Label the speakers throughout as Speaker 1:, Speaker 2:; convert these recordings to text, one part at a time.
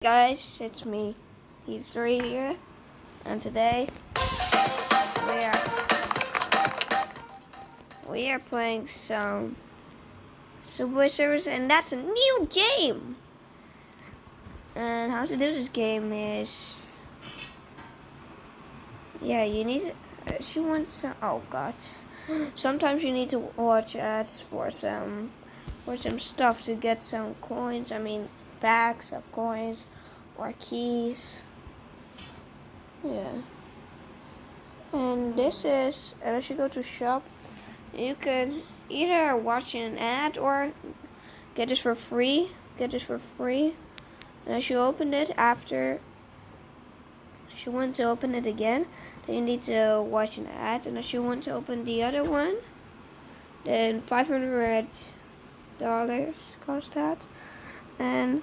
Speaker 1: Guys, it's me, He's3 here, and today we are playing some Subway Surfers, and that's a new game. And how to do this game is, you need. She wants some. Oh God! Sometimes you need to watch ads for some stuff to get some coins. I mean, bags of coins or keys. Yeah. And this is, as you go to shop, you can either watch an ad or get this for free. And as you open it, if you want to open it again, then you need to watch an ad. And if you want to open the other one, then $500 cost that. And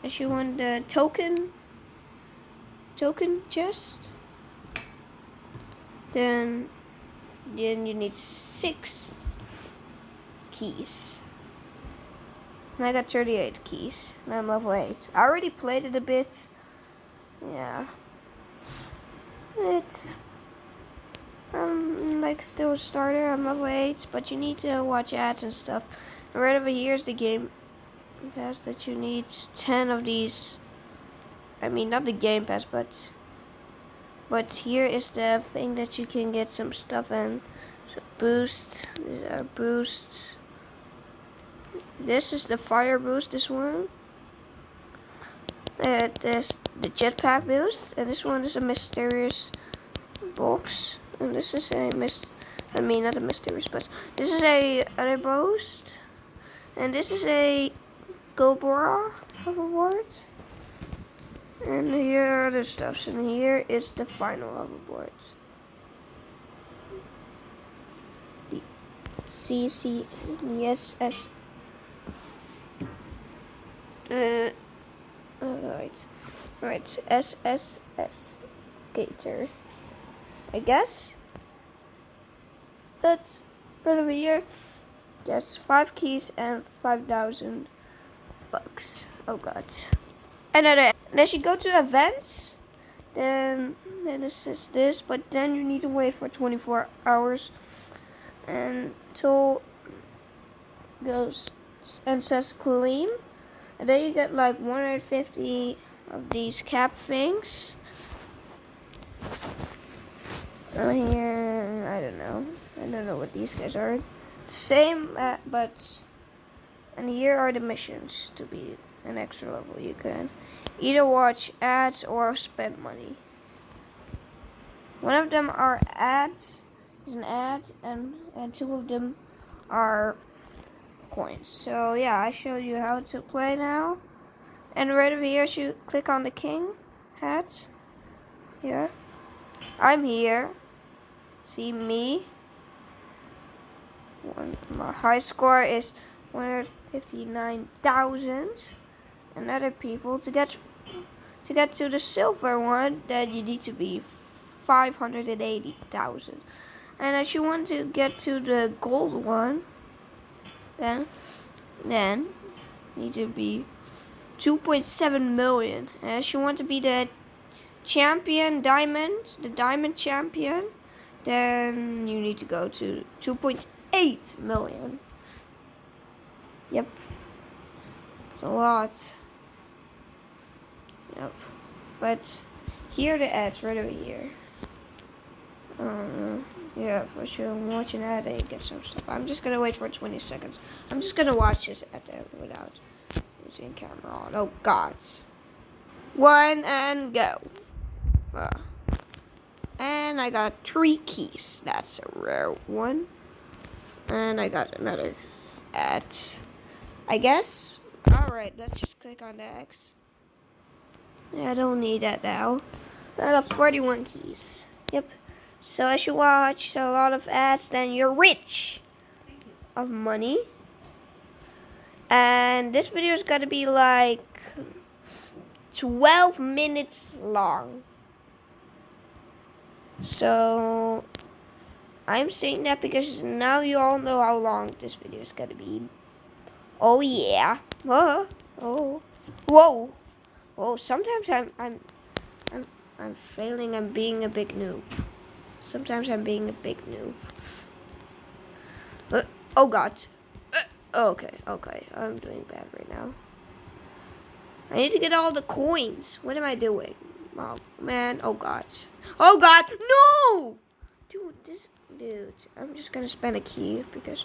Speaker 1: if you want the token chest, then you need 6 keys. And I got 38 keys, and I'm level 8. I already played it a bit. Yeah. It's like still a starter. I'm level 8, but you need to watch ads and stuff. And right over here is the game pass that you need 10 of these. I mean, not the game pass, but here is the thing that you can get some stuff and boosts. These are boosts. This is the fire boost, this one. There's the jetpack boost, and this one is a mysterious box. And this is not a mysterious, but this is a other boost. And this is a Gobora hoverboard. And here are the stuffs, and here is the final hoverboard. The CCSS. Right. SSS Gator. I guess. That's right over here. That's 5 keys and 5,000 bucks. Oh God. And as you go to events, then this is this, but then you need to wait for 24 hours until goes and says claim, and then you get like 150 of these cap things. Here, I don't know what these guys are. Same, and here are the missions to be an extra level. You can either watch ads or spend money. One of them are ads, is an ad, and 2 of them are coins. So yeah, I showed you how to play now. And right over here, you click on the king hat. Here, I'm here. See me. My high score is 159,000. And other people to get to the silver one, then you need to be 580,000. And if you want to get to the gold one, then you need to be 2.7 million. And if you want to be the champion the diamond champion, then you need to go to 2.8 million. Yep. It's a lot. Yep. But here are the ads right over here. Yeah, for sure. Watch an ad and get some stuff. I'm just gonna wait for 20 seconds. I'm just gonna watch this ad without using camera on. Oh God. 1 and go. And I got 3 keys. That's a rare one. And I got another ad, I guess. Alright, let's just click on the X. Yeah, I don't need that now. I got 41 keys. Yep. So as you watch a lot of ads, then you're rich of money. And this video is gonna be like 12 minutes long. So I'm saying that because now you all know how long this video is gonna be. Oh yeah. Oh. Whoa. Oh, sometimes I'm failing. I'm being a big noob. Sometimes I'm being a big noob. Oh God. Okay. I'm doing bad right now. I need to get all the coins. What am I doing? Oh man. Oh God. Oh God. No. Dude. I'm just gonna spend a key because.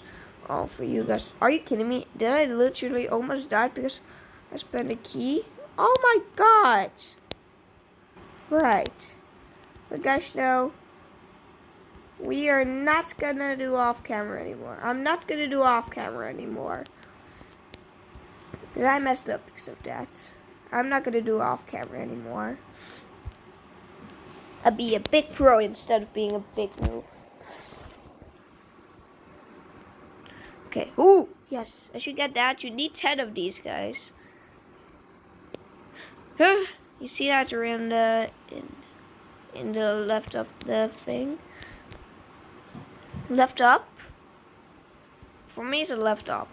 Speaker 1: Oh, for you guys. Are you kidding me? Did I literally almost die because I spent a key? Oh my God. Right. But guys, no. We are not gonna do off camera anymore. I'm not gonna do off camera anymore. Because I messed up because of that. I'm not gonna do off camera anymore. I'll be a big pro instead of being a big noob. Okay. Ooh, yes. I should get that. You need 10 of these, guys. Huh? You see that around the in the left of the thing? Left up? For me, it's a left up.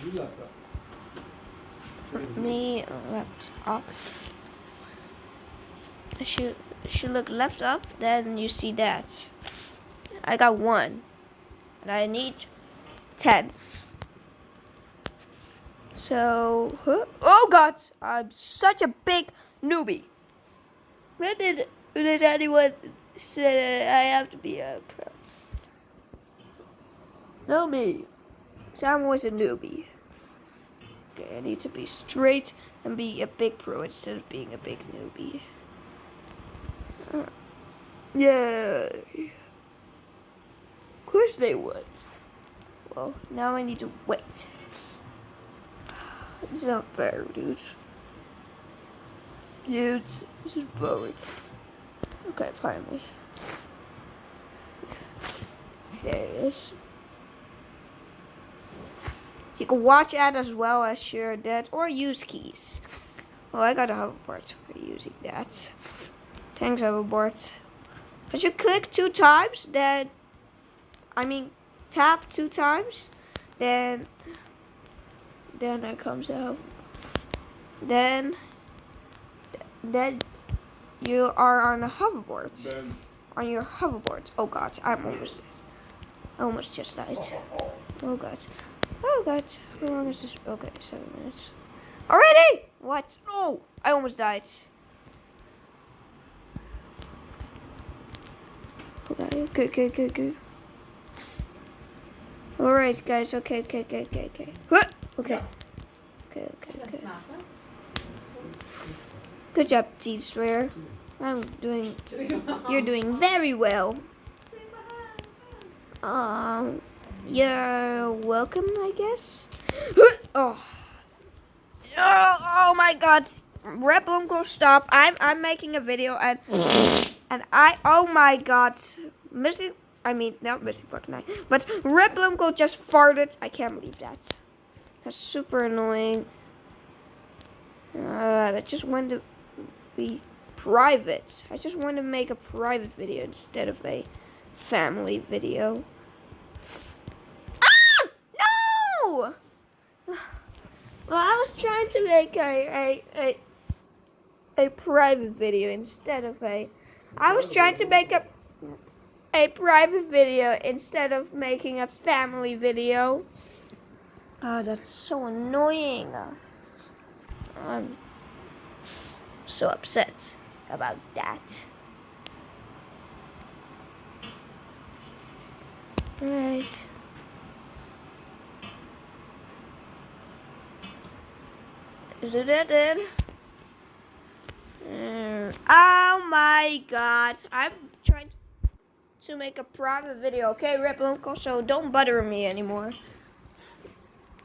Speaker 2: You left up.
Speaker 1: For me, left up. I should look left up, then you see that. I got 1. And I need 10. So, oh God, I'm such a big newbie. When did anyone say I have to be a pro? No, me. So I'm always a newbie. Okay, I need to be straight and be a big pro instead of being a big newbie. Yay. Of course they would. Well, now I need to wait. It's not fair, dude. Dude, this is boring. Okay, finally. There it is. You can watch ad as well as share that or use keys. Well, I got a hoverboard for using that. Thanks, hoverboard. I should click 2 times, then tap 2 times, then it comes out. Then you are on a hoverboard.
Speaker 2: Ben.
Speaker 1: On your hoverboard. Oh God, I'm almost dead. I almost just died. Oh God. Oh God. How long is this? Okay, 7 minutes. Already? What? No! I almost died. Okay. Alright, guys. Okay. Okay. Good job, T-Strayer. You're doing very well. You're welcome, I guess. Oh my God. Red Bloom, go stop. I'm making a video and oh my God. Not Missy Fortnite, but Red Bloomco just farted. I can't believe that. That's super annoying. I just wanted to be private. I just wanted to make a private video instead of a family video. Ah! No! Well, I was trying to make a private video instead of a. I was trying to make a private video instead of making a family video. Oh, that's so annoying. I'm so upset about that. Alright. Is it then? Oh my God. I'm trying to make a private video. Okay, Rip Uncle, so don't bother me anymore.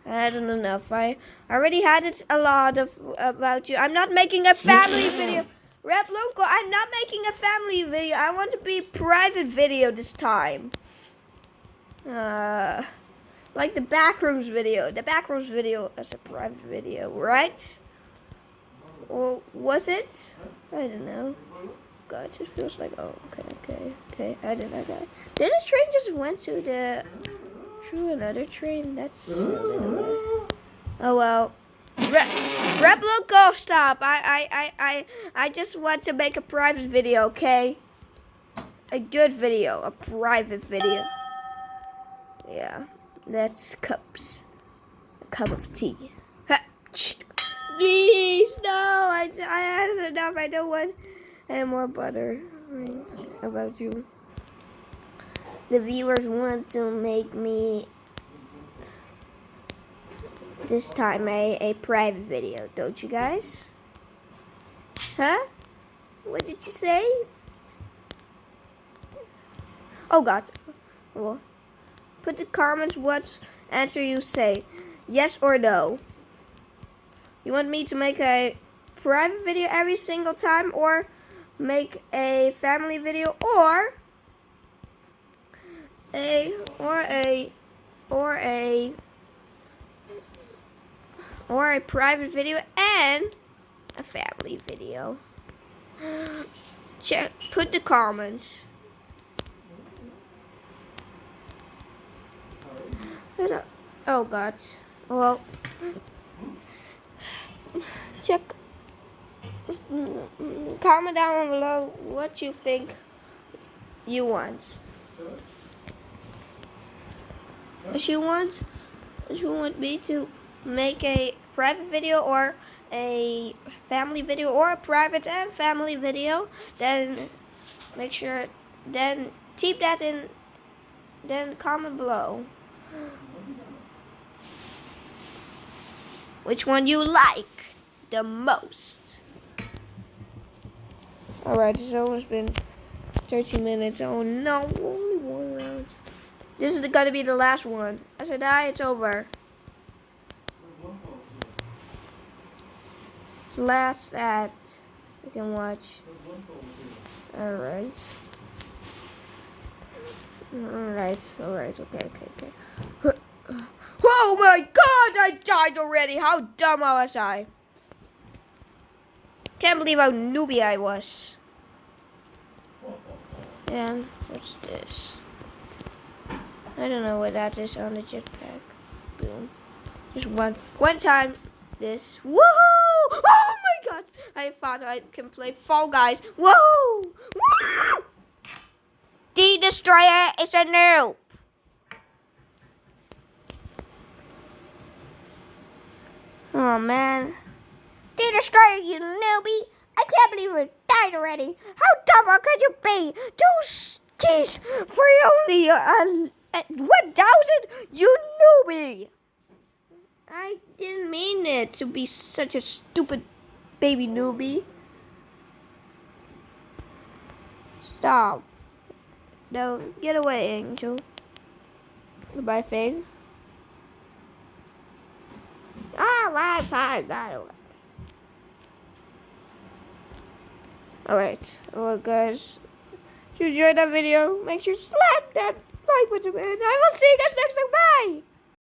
Speaker 1: I had enough. I already had it a lot of about you. I'm not making a family video. Rep Local, I'm not making a family video. I want to be private video this time. Like the Backrooms video. The Backrooms video is a private video, right? Or was it? I don't know. God, it feels like, oh, okay. I didn't know that. Did a train just went through another train? That's a little weird. Oh well. Reblo, go stop. I just want to make a private video, okay? A good video, a private video. Yeah, that's cups. A cup of tea. Please, no, I had enough. I don't want any more butter. About you. The viewers want to make me this time a private video, don't you guys? Huh? What did you say? Oh God. Well, put the comments what answer you say. Yes or no. You want me to make a private video every single time, or make a family video, or a private video and a family video? Check. Put the comments. Oh God. Well, check. Comment down below what you think you want. If you want me to make a private video or a family video, or a private and family video, then make sure, then type that in, then comment below which one you like the most. Alright, it's almost been 13 minutes. Oh no, only one round. This is gonna be the last one. As I die, it's over. It's the last that I can watch. Alright. Alright, okay. Oh my God, I died already. How dumb was I? Can't believe how newbie I was. And what's this? I don't know what that is on the jetpack. Boom. Just one time this. Woohoo! Oh my God! I thought I can play Fall Guys. Woohoo! Woo! The Destroyer is a noob. Oh man. The Destroyer, you newbie! I can't believe you died already. How dumb could you be? 2 keys for only 1,000? You newbie! I didn't mean it to be such a stupid baby newbie. Stop. No, get away, Angel. Goodbye, Fang. Alright, fine, got away. Alright, well guys, if you enjoyed that video, make sure to slap that like button, and I will see you guys next time. Bye!